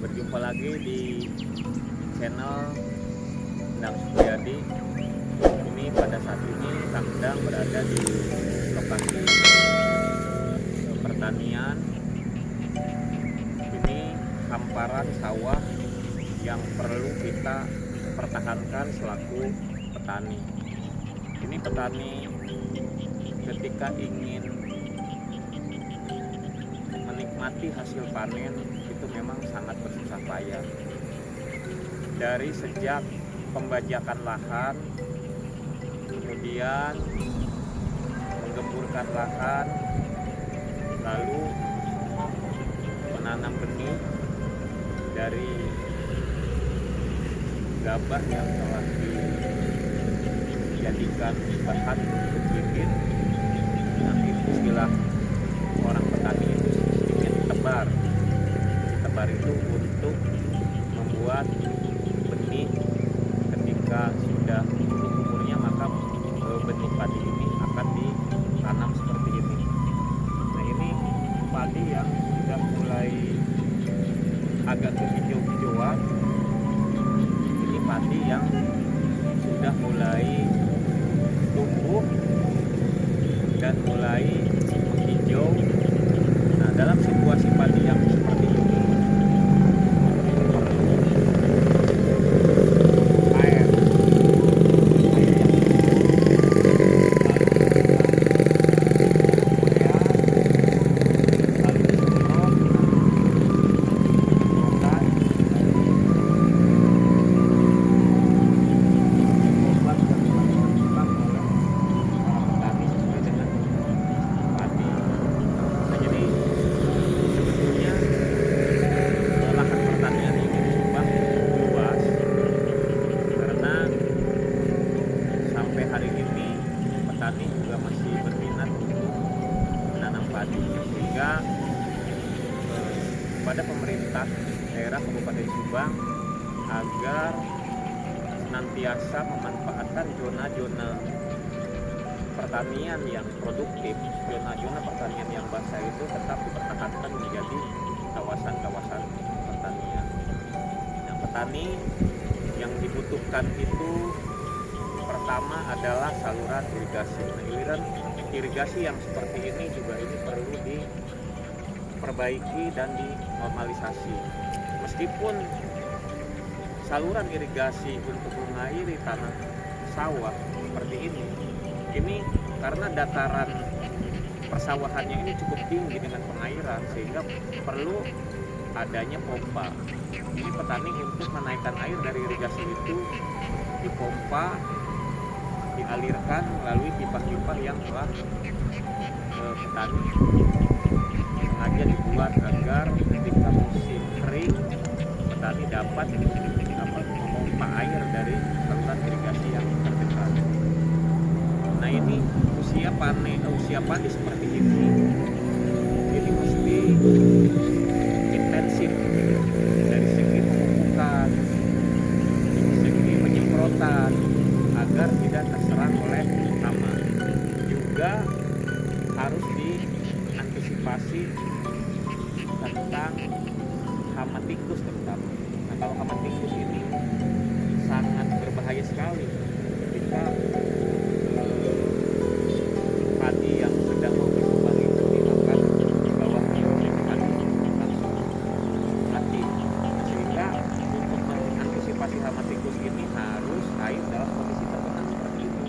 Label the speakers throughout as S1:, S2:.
S1: Berjumpa lagi di channel Endang Supriyadi. Ini pada saat ini Kang Endang berada di lokasi pertanian. Ini hamparan sawah yang perlu kita pertahankan selaku petani. Ini petani ketika ingin menikmati hasil panen itu memang sangat bersusah payah. Dari sejak pembajakan lahan, kemudian menggemburkan lahan, lalu menanam benih dari gabah yang telah dijadikan bahan untuk bibit. Nah, itu istilah orang petani itu sedikit tebar. Tebar itu untuk membuat benih. Ketika sudah cukup umurnya, maka benih padi ini akan ditanam seperti ini. Nah, ini padi yang sudah mulai agak kehijau-hijauan. Ini padi yang sudah mulai tumbuh dan mulai hijau. Nah, dalam situasi padi yang seperti ini air hari ini petani juga masih berminat untuk menanam padi, sehingga kepada pemerintah daerah Kabupaten Subang agar senantiasa memanfaatkan zona-zona pertanian yang produktif, zona-zona pertanian yang basah itu tetap dipertahankan menjadi kawasan-kawasan pertanian. Nah, petani yang dibutuhkan itu pertama adalah saluran irigasi. Nah, saluran irigasi yang seperti ini juga ini perlu diperbaiki dan dinormalisasi. Meskipun saluran irigasi untuk mengairi tanah sawah seperti ini karena dataran persawahannya ini cukup tinggi dengan pengairan, sehingga perlu adanya pompa. Ini petani untuk menaikkan air dari irigasi itu dipompa, dialirkan melalui pipa-pipa yang telah petani sengaja dibuat agar ketika musim kering petani dapat memompa air dari saluran irigasi yang terdekat. Nah, ini usia padi seperti ini mesti intensif dari segi pemupukan, segi penyemprotan, agar tidak terserang oleh hama. Juga harus diantisipasi tentang hama tikus terutama. Nah, kalau hama tikus ini sangat berbahaya sekali ketika padi yang sedang mau berkembang itu dimakan di bawahnya oleh padi langsung mati. Sehingga untuk mengantisipasi hama tikus ini harus air dalam kondisi tergenang seperti ini.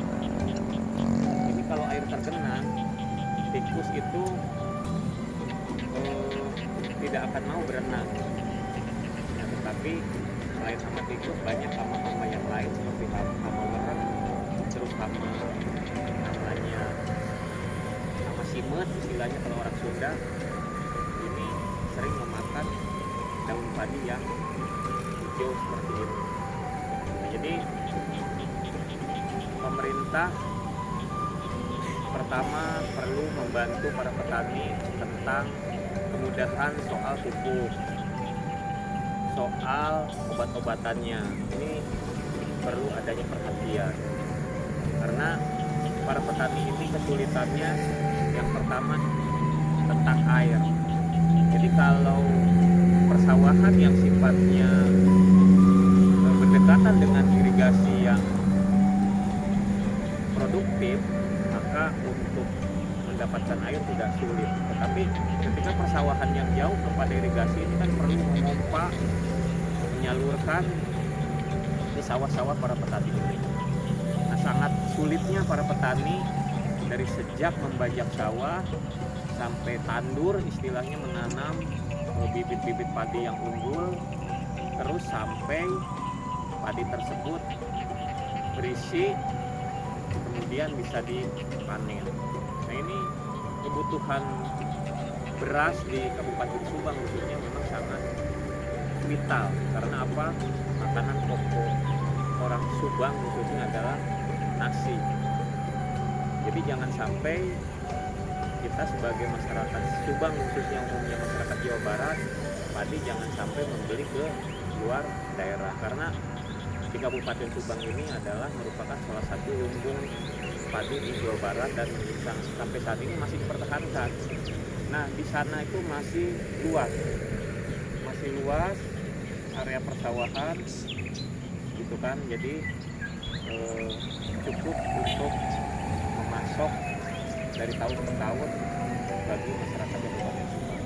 S1: Ini kalau air tergenang, tikus itu tidak akan mau berenang. Nah, tetapi selain hama tikus, banyak hama-hama yang lain seperti hama lereng, terus hama namanya hama simet, istilahnya kalau orang Sunda, ini sering memakan daun padi yang hijau seperti ini. Nah, jadi pemerintah pertama perlu membantu para petani tentang kemudahan soal pupuk, soal obat-obatannya. Ini perlu adanya perhatian, karena para petani ini kesulitannya yang pertama tentang air. Jadi kalau persawahan yang sifatnya berdekatan dengan irigasi yang produktif, maka untuk mendapatkan air tidak sulit. Tetapi ketika persawahan yang jauh kepada irigasi ini kan perlu memompa, menyalurkan ke sawah-sawah para petani ini. Nah, sangat sulitnya para petani dari sejak membajak sawah sampai tandur, istilahnya menanam bibit-bibit padi yang unggul, terus sampai padi tersebut berisi kemudian bisa dipanen. Nah, ini kebutuhan beras di Kabupaten Subang khususnya memang sangat vital. Karena apa? Makanan pokok orang Subang khususnya adalah nasi. Jadi jangan sampai kita sebagai masyarakat Subang khususnya umumnya masyarakat Jawa Barat, padi jangan sampai membeli ke luar daerah. Karena di Kabupaten Subang ini adalah merupakan salah satu lumbung padi di Jawa Barat dan sampai saat ini masih dipertahankan. Nah, di sana itu masih luas area persawahan gitu kan. Jadi cukup untuk memasok dari tahun ke tahun bagi masyarakat Kabupaten Subang.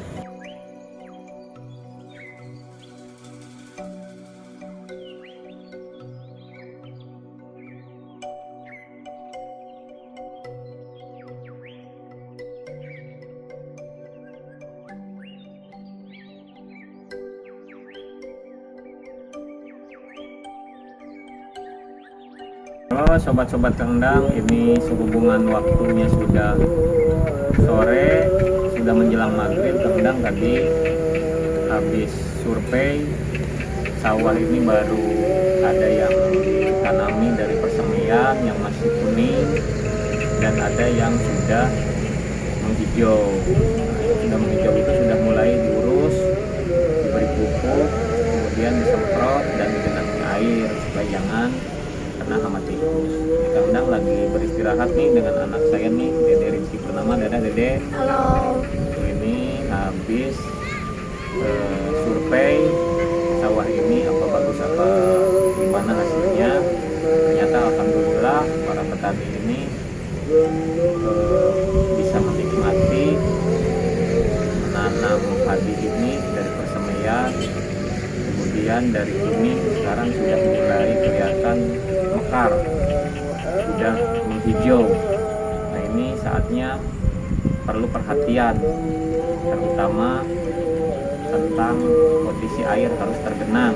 S1: Halo sobat-sobat Kendang, ini sehubungan waktunya sudah sore, sudah menjelang maghrib. Kendang tadi habis survei sawah ini, baru ada yang ditanami dari persemian yang masih kuning dan ada yang sudah menghijau. Sudah menghijau itu sudah mulai diurus, diberi pupuk, kemudian disemprot dan digenangi air supaya jangan kena hama tikus. Kendang lagi beristirahat nih dengan anak saya nih, Dede Rizky Purnama. Dadah Dede.
S2: Halo.
S1: Ini habis survei sawah ini, apa bagus apa gimana hasilnya. Ternyata alhamdulillah para petani ini bisa menikmati menanam padi ini dari persemian, kemudian dari kuning sekarang sudah mulai kelihatan mekar, sudah menghijau. Nah, ini saatnya perlu perhatian, terutama tentang kondisi air harus tergenang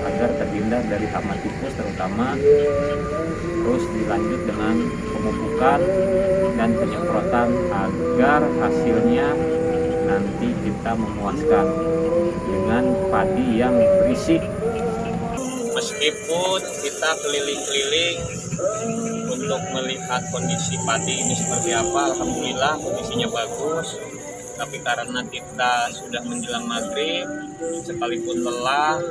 S1: agar terhindar dari hama tikus terutama. Terus dilanjut dengan pemupukan dan penyemprotan agar hasilnya nanti kita memuaskan dengan padi yang berisi. Meskipun kita keliling-keliling untuk melihat kondisi padi ini seperti apa, alhamdulillah kondisinya bagus. Tapi karena kita sudah menjelang maghrib, sekalipun lelah,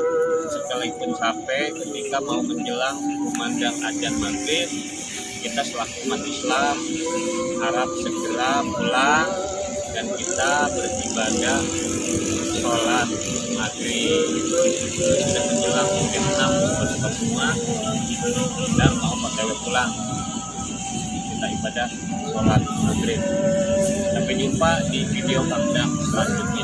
S1: sekalipun capek, ketika mau menjelang memandang adzan maghrib, kita selaku umat Islam harap segera pulang dan kita beribadah sholat maghrib. Sudah menjelang jam 6 semua dan mau pakai pulang, kita ibadah sholat maghrib. Sampai jumpa di video Kendang selanjutnya.